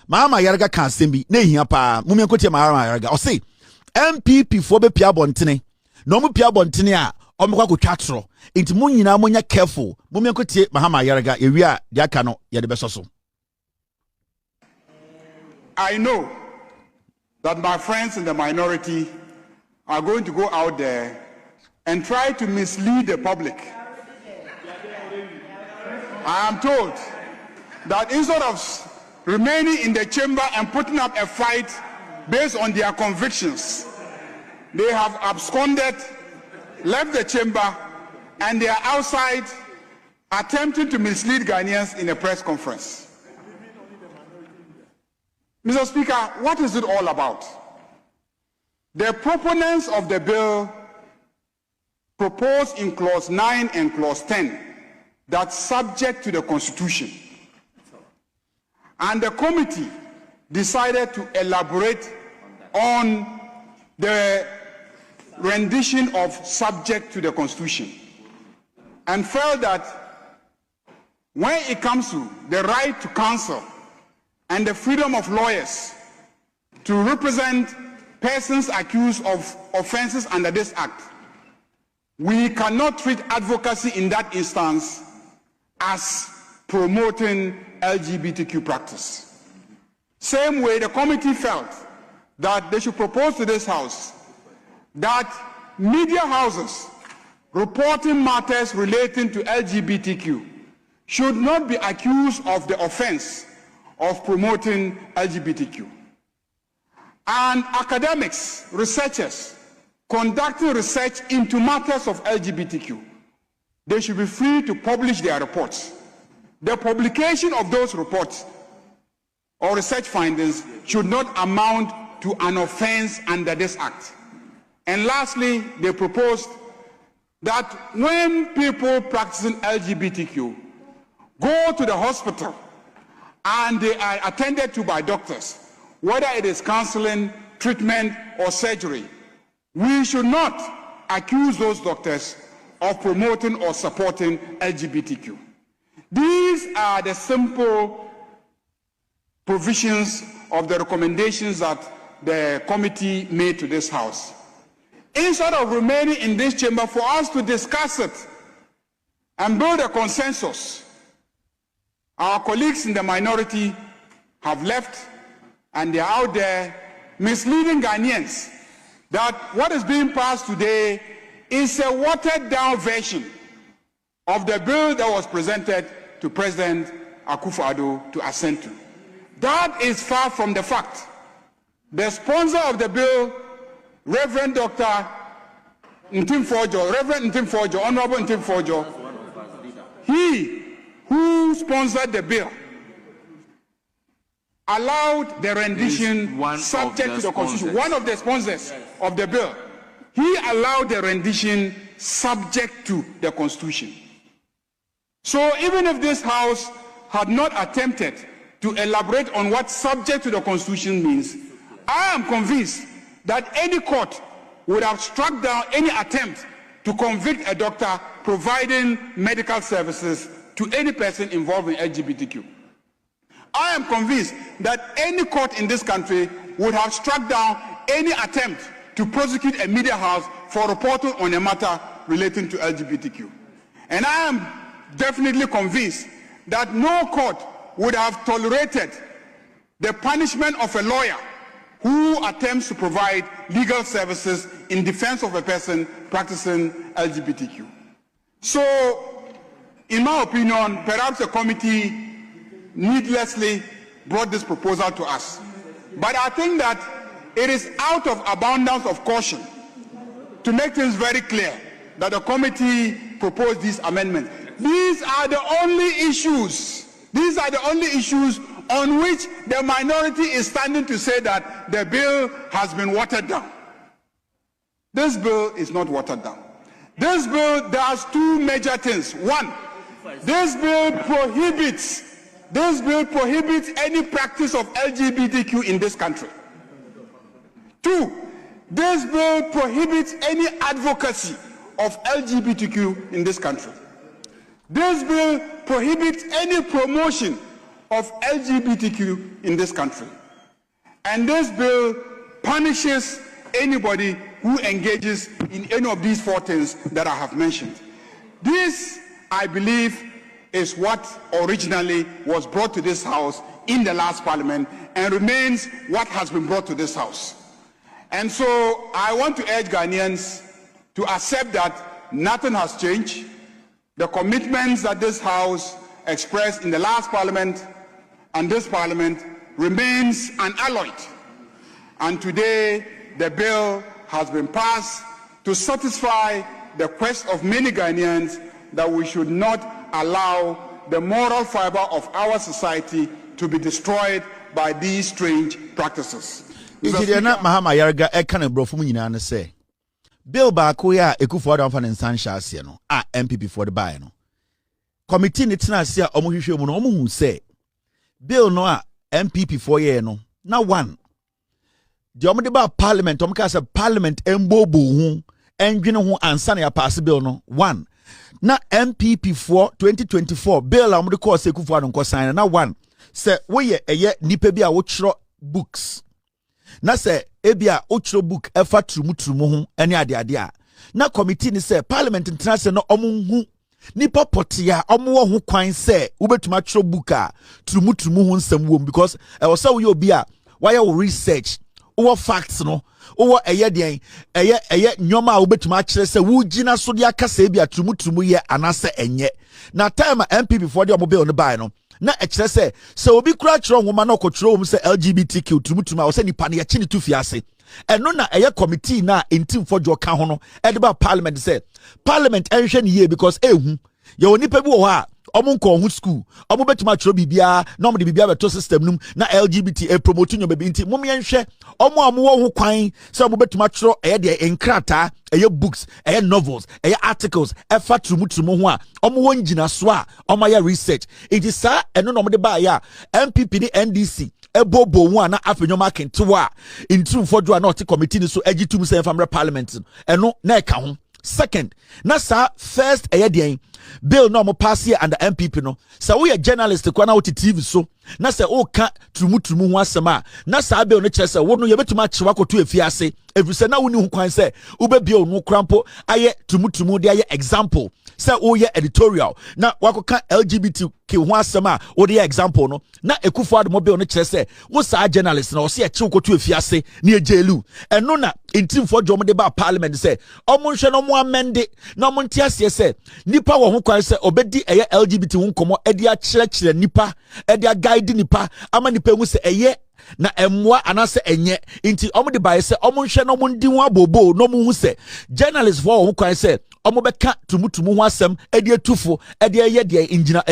Mahama Ayariga kan sembi na ehia pa mumia kotie Mahama Ayariga o say MPP fo be pia bontene no mu pia bontene a omekwa ko twatro enti mun nyina munya careful mumia kotie Mahama Ayariga ewi a dia ka no ye de beso so. I know that my friends in the minority are going to go out there and try to mislead the public. I am told that instead of remaining in the chamber and putting up a fight based on their convictions, they have absconded, left the chamber, and they are outside attempting to mislead Ghanaians in a press conference. Mr. Speaker, what is it all about? The proponents of the bill propose in Clause 9 and Clause 10 that subject to the Constitution. And the committee decided to elaborate on the rendition of subject to the Constitution and felt that when it comes to the right to counsel and the freedom of lawyers to represent persons accused of offenses under this act, we cannot treat advocacy in that instance as promoting LGBTQ practice. Same way, the committee felt that they should propose to this House that media houses reporting matters relating to LGBTQ should not be accused of the offense of promoting LGBTQ. And academics, researchers, conducting research into matters of LGBTQ, they should be free to publish their reports. The publication of those reports or research findings should not amount to an offense under this act. And lastly, they proposed that when people practicing LGBTQ go to the hospital and they are attended to by doctors, whether it is counseling, treatment, or surgery, we should not accuse those doctors of promoting or supporting LGBTQ. These are the simple provisions of the recommendations that the committee made to this House. Instead of remaining in this chamber for us to discuss it and build a consensus, our colleagues in the minority have left and they are out there misleading Ghanaians that what is being passed today is a watered-down version of the bill that was presented to President Akufo-Addo to assent to. That is far from the fact. The sponsor of the bill, Reverend Dr. Ntimfojo, Reverend Ntimfojo, Honorable Ntimfojo, he who sponsored the bill allowed the rendition subject to the Constitution. One of the sponsors of the bill, he allowed the rendition subject to the Constitution. So even if this House had not attempted to elaborate on what subject to the Constitution means, I am convinced that any court would have struck down any attempt to convict a doctor providing medical services to any person involved in LGBTQ. I am convinced that any court in this country would have struck down any attempt to prosecute a media house for reporting on a matter relating to LGBTQ. And I am definitely convinced that no court would have tolerated the punishment of a lawyer who attempts to provide legal services in defense of a person practicing LGBTQ. So, in my opinion, perhaps the committee needlessly brought this proposal to us. But I think that it is out of abundance of caution to make things very clear that the committee proposed these amendments. These are the only issues on which the minority is standing to say that the bill has been watered down. This bill is not watered down. This bill does two major things. One, this bill prohibits any practice of LGBTQ in this country. Two, this bill prohibits any advocacy of LGBTQ in this country. This bill prohibits any promotion of LGBTQ in this country. And this bill punishes anybody who engages in any of these 4 things that I have mentioned. This, I believe, is what originally was brought to this House in the last Parliament and remains what has been brought to this House. And so I want to urge Ghanaians to accept that nothing has changed. The commitments that this House expressed in the last Parliament and this Parliament remains unalloyed. And today, the bill has been passed to satisfy the quest of many Ghanaians that we should not allow the moral fiber of our society to be destroyed by these strange practices. Ijiriana Mahama Ayariga ekane brofo mu nyina ne se bill ba ko ya Ekufuado amfa ne nsan hya ase no a MPP for the buy no committee ne tena ase a omohwehwe mu no omohu se bill no a MPP for ye no na one the omde ba parliament omka say parliament embobo hu endwene hu ansa na ya pass bill no one na MPP for 2024 bill omde call say Ekufuado nko sign na one say we ye eye nipa bi a wo chro books na say ebia wo chro book efa trumutumu ho ene ade a na committee ni say parliament international no omonhu nipa potia omo ho kwan say ubetuma chro book a trumutumu ho nsam wom because e wo say wo obi a why your research wo facts no wo eye den eye nyoma a ubetuma kire say wo gina so de akasa ebia trumutumu ye anase enye na time MPP for the omo bill no buy no na ekire se obi kura kire nwoma na okotro wom se LGBTQ tumutuma wo se nipa na ye chini tu fiase eno na eye committee na intim for jo ka ho no e de ba parliament se parliament enhwe ne ye because ehu ye woni pa bi wo ha omo nko ho school omo betuma kire bibia na omo de bibia beto system num na LGBT promote nyo baby inti mom yenhwe omo wo ho kwan se omo betuma kire eye de enkrata eye books eye novels eye articles efa trumutumu ho a omo won gina so a omo ya research it is sa eno no omo de ba ya MPP ni NDC ebobo hu na afenyo makentewo a intim fodwo na oti committee ni so agitum se family parliament eno na eka ho second na sa first eye de bill no mo pass here under MPP no sa we journalist kwa na oti TV so na se o ka trumutumu ho asema na sa bill no kire se wo no ye betuma kyewa koto efiase every se na woni hu kwan se ube bill no krampo aye trumutumu de aye example se o ye editorial na wakoka LGBTQ ho asema o de example no na Ekufuado mo bill no kire se wo sa journalist na o se kyew koto efiase na ejelu eno na intim for jom de ba parliament se omo hwe no mo amende na omo ntiase se nipa wo ho kwan se obedi eye LGBT ho nkomo edi a kire nipa edi a guide nipa ama nipa hu se eye na emwa anase enye inti omo de bae se omo hwe no mo ndi ho abobo no mo hu se journalist for ho kwan se omo beka tumutumu ho asem edi atufo edi eye de engina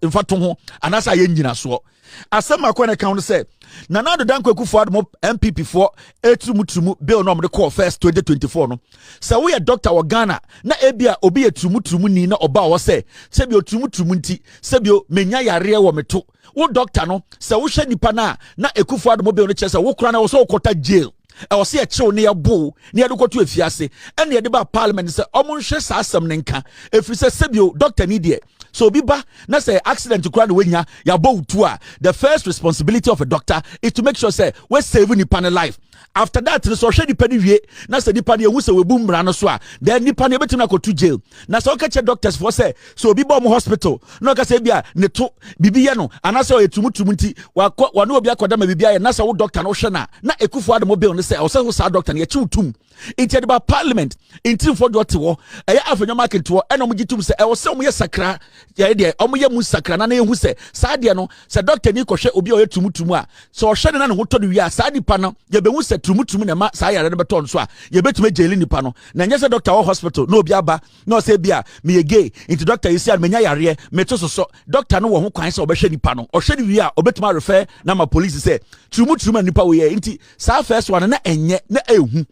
infa to ho anase aye ngina so asem akwana kan se na do danko Ekufuado mo MPP for etumutumu bill no mo de call first 2024 no se we doctor wa Ghana na ebia obi etumutumu ni na oba wo se bi otumutumu nti bi menya yare wo meto wo doctor no se wo hwe nipa na Ekufuado mo bill no chese wo kura na wo so okota jail e wo se e chew ne yabo ne yade koto efiase ene yade ba parliament se omo nhwe sa asem ne nka efiri se bi doctor ni de so obi ba na say accident kura na wenya yabo utu a the first responsibility of a doctor is to make sure say we save nipa life after that so hwe nipa ni wie na say nipa ni ehu se we bu mra no so a then nipa ni betima ko to jail na so ka che doctors for say so obi ba mo hospital na ka say bia ne to bibi ye no ana say o etumutumu nti wa no obi akoda ma bibi ye na say wo doctor no hwe na Ekufuado mo bill no say o say wo sa doctor na ye chiutum inti de ba parliament inti for do tewo e ya afenyo market wo e no mo gitum say e wo say mo ye sakra ye de omo ye mu sakra na ehu se sa de no se doctor ni ko hwe obi o ye tumutumu a so o hwe na ne ho to do wi a sa nipa no ye be hu se tumutumu na ma sa yare ne beton so a ye betume jeli nipa no na nya se doctor wo hospital no obi aba no say bia me ye gay into doctor you see me nya yare me to so doctor no wo ho kwan se obehwe nipa no o hwe ni wi a obetuma refer na ma police say tumutumu nipa wo ye nti sa first one na enye na ehu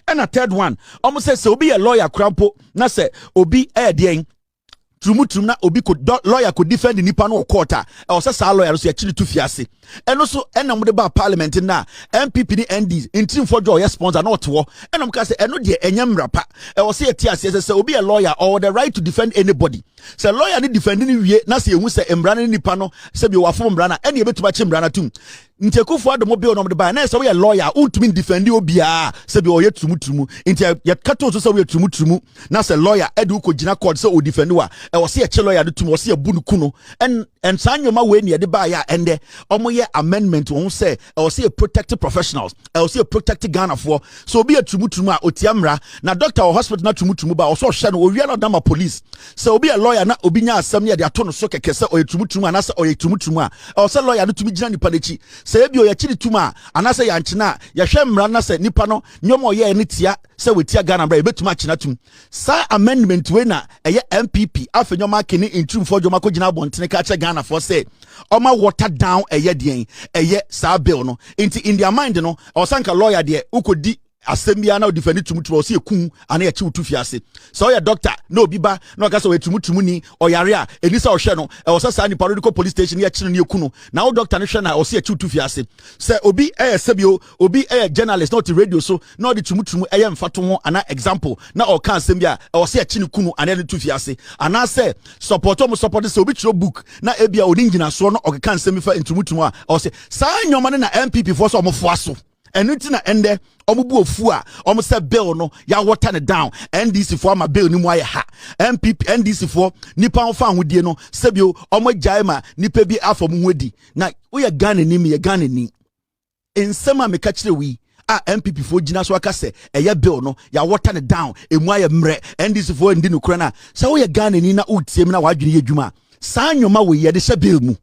and a third one almost say obi a lawyer crampo na say obi e den trumutum na obi could lawyer could defend the nipa no court a o se sa lawyer so ya chiri tu fiase eno so enam de ba parliament na MPP ni ND intim for joy sponsor na oto enam ka se eno de enyam rapa e o se eti ase se obi a lawyer or the right to defend anybody se lawyer ni defend ni wie na se ehu se emra ni nipa no se bi wafo mra na ene ebetuma che mra na tum ntekufu adomo bi onom de ba na se we lawyer untumi defend obia se bi oye trumutumu nti ya kato so se we trumutumu na se lawyer edu ko gina court se o defend wa e wo se e che lawyer de tum wo se e bunu kuno en sanyoma we ne de ba ya ende omo ye amendment won say e wo se protect professionals e wo se protect Ghana for so obi a trumutumu a otiamra na doctor or hospital na trumutumu ba wo so hwe no o wi na dama police se obi a lawyer na obi nya asem ne de ato no so keke se o ye trumutumu na se o ye trumutumu a e wo se lawyer no tumi gina nipa nechi se bi o ye chiri tuma anase ya nchina ya hwe mra na se nipa no nyomo ye ne tia se wetia Ghana bra ebetuma china tum sa amendment we na eye MPP afenyoma kene intrum for joma ko gina bontene ka che Ghana for say oma water down eye den eye sa bill no into in their mind no o sanka lawyer de ukodi asembia na defend tumutumu o se ekun ana ya chi utufi ase so ya doctor na obi ba na ka so tumutumu ni oyare a enisa o hwe no e o sa ni parodical police station ya chi no ekunu na o doctor no hwe na o se chi utufi ase se obi sebio obi journalist not radio so na the tumutumu mfato ho ana example na o kan asembia e o se chi ni kunu ana ni tufi ase ana se support se obi chiro book na ebia odi ngina so no o kan asemi fa tumutumu a o se sa nyoma na MPP for so omfo aso enuti na ende omubu ofu a omu se bill no ya water ne down NDC for ma bill ni mu aye ha MPP NDC for nipa onfa ahodie no sebio omu jaima nipa bi afọ mu hodi na wo ye Ghana ni me ye Ghana ni ensema me ka kire wi a MPP for gina so aka se eye bill no ya water ne down emu aye mre NDC for ndi no kura na se wo ye Ghana ni na utiem na wadwene ye dwuma sa nyoma we ye de hye bill mu